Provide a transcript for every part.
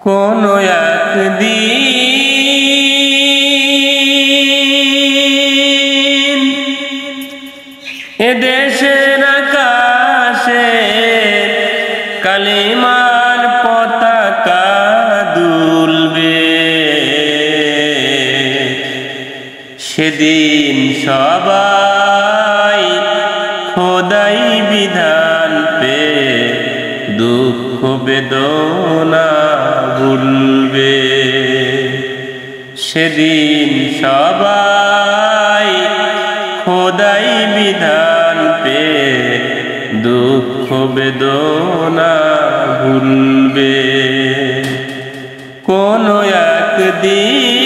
কোনো একদিন এদেশের আকাশে কালিমার পতাকা দুলবে, সেদিন সবাই খোদাই বিধান পে দুঃখ বেদনা ভুলবে। সেদিন সবাই খোদাই বিধান পে দুঃখ বেদনা ভুলবে। কোনো একদিন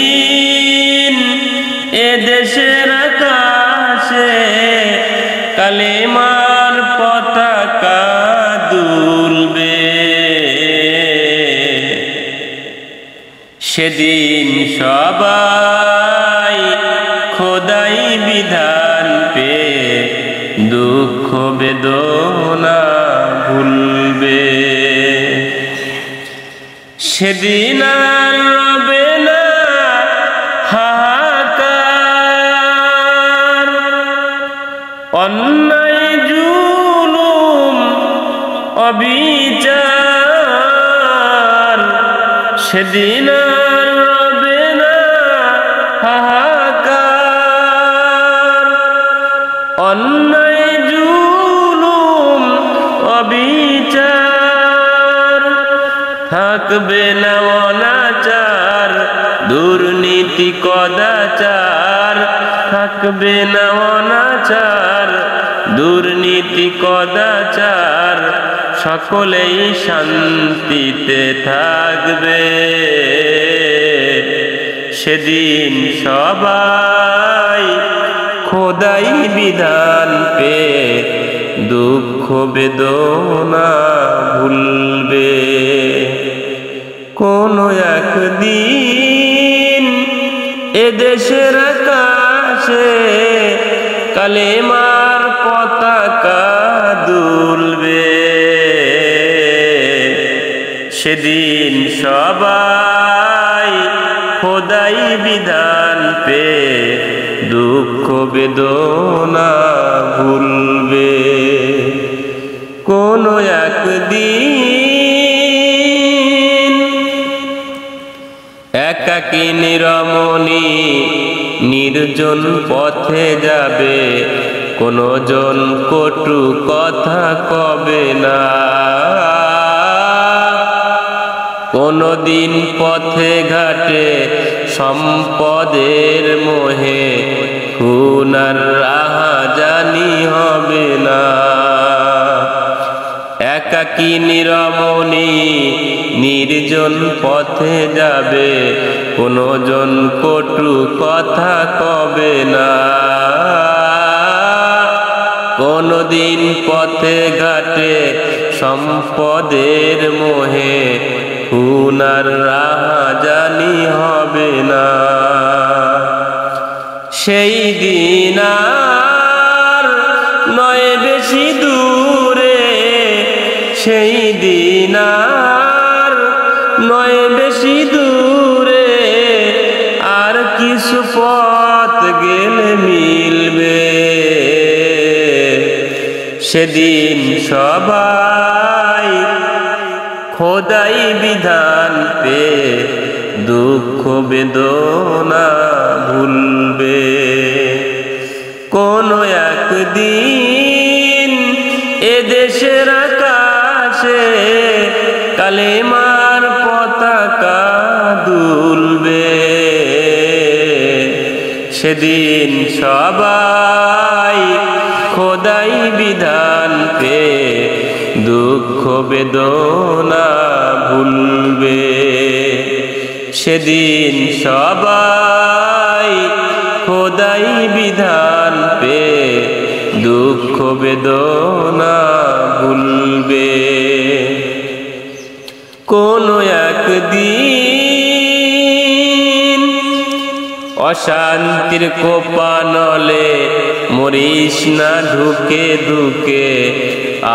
এদেশের আকাশে কালেমার পতাকা দুলবে, সেদিন সবাই খোদাই বিধান পে দুঃখ বেদনা ভুলবে। সেদিন আর রবে না হাহাকার, অন্যায় জুলুম অবিচার। সেদিন আর রবে না হাহাকার, অন্যায় জুলুম অবিচার। থাকবে না অনাচার দুর্নীতি কদাচার, থাকবে না অনাচার দুর্নীতি কদাচার। সকলেই শান্তিতে থাকবে, সেদিন সবাই খোদাই বিধান পে দুঃখ বেদনা ভুলবে। কোনো একদিন এদেশের আকাশে কালেমার পতাকা দুলবে, সেদিন সবাই খোদাই বিধান পে দুঃখ বেদনা ভুলবে। কোনো একদিন একাকী নিরমণি নির্জন পথে যাবে, কোনো জন কটু কথা কবে না। কোনদিন পথে ঘাটে সম্পদের মোহে খুন আর রাহাজানি হবে না। একাকী নিরমণি নির্জন পথে যাবে, কোনো জন কটু কথা কবে না। কোনদিন পথে ঘাটে সম্পদের মোহে খুন আর রাহাজানি হবে না। সেই দিন আর নয় বেশি দূরে, সেই দিন আর নয় বেশি দূরে। আর কিছু পথ গেলে মিলবে, সেদিন সবাই খোদাই বিধান পে দুঃখ বেদনা ভুলবে। কোনো একদিন এদেশের আকাশে কালেমার পতাকা দুলবে, সেদিন সবাই খোদাই বিধান পে দুঃখ বেদনা ভুলবে। সেদিন সবাই খোদাই বিধান পে দুঃখ বেদনা ভুলবে। কোনো একদিন অশান্তির কোপানলে মরিস না ঢুকে ঢুকে,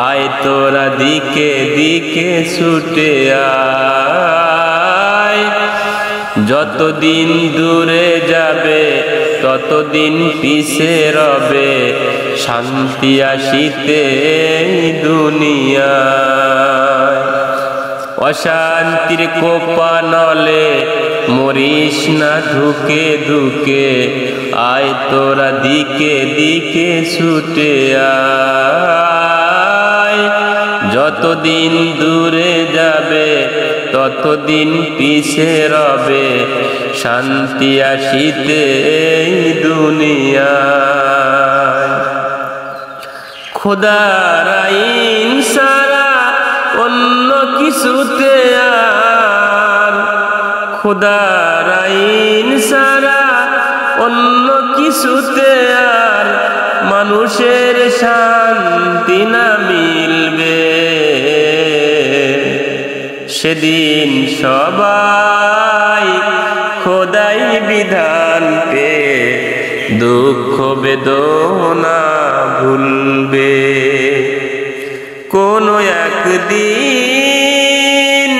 আয় তোরা দিকে দিকে ছুটে আয়। যতদিন দূরে যাবে ততদিন পিছে রবে শান্তি আসিতে দুনিয়ায়। অশান্তির কোপানলে মরিস না ধুকে ধুকে, আয় তোরা দিকে দিকে ছুটে আয়। যতদিন দূরে যাবে ততদিন পিছে রবে শান্তি আসিতে দুনিয়ায়। খোদার আইন সারা অন্য কিছুতে আর, খোদার আইন সারা অন্য কিছুতে আর মানুষের শান্তি না মিলবে। সেদিন সবাই খোদাই বিধান পে দুঃখ বেদনা ভুলবে। কোন একদিন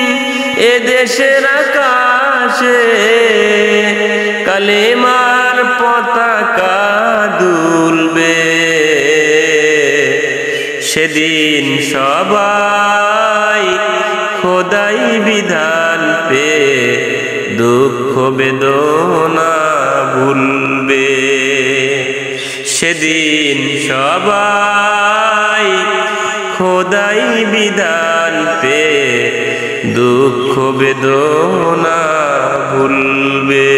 এদেশের আকাশে কালেমার পতাকা দুলবে। সেদিন সবাই খোদাই বিধান পে দুঃখ বেদনা ভুলবে। সেদিন সবাই খোদাই বিধান পে দুঃখ বেদনা ভুলবে।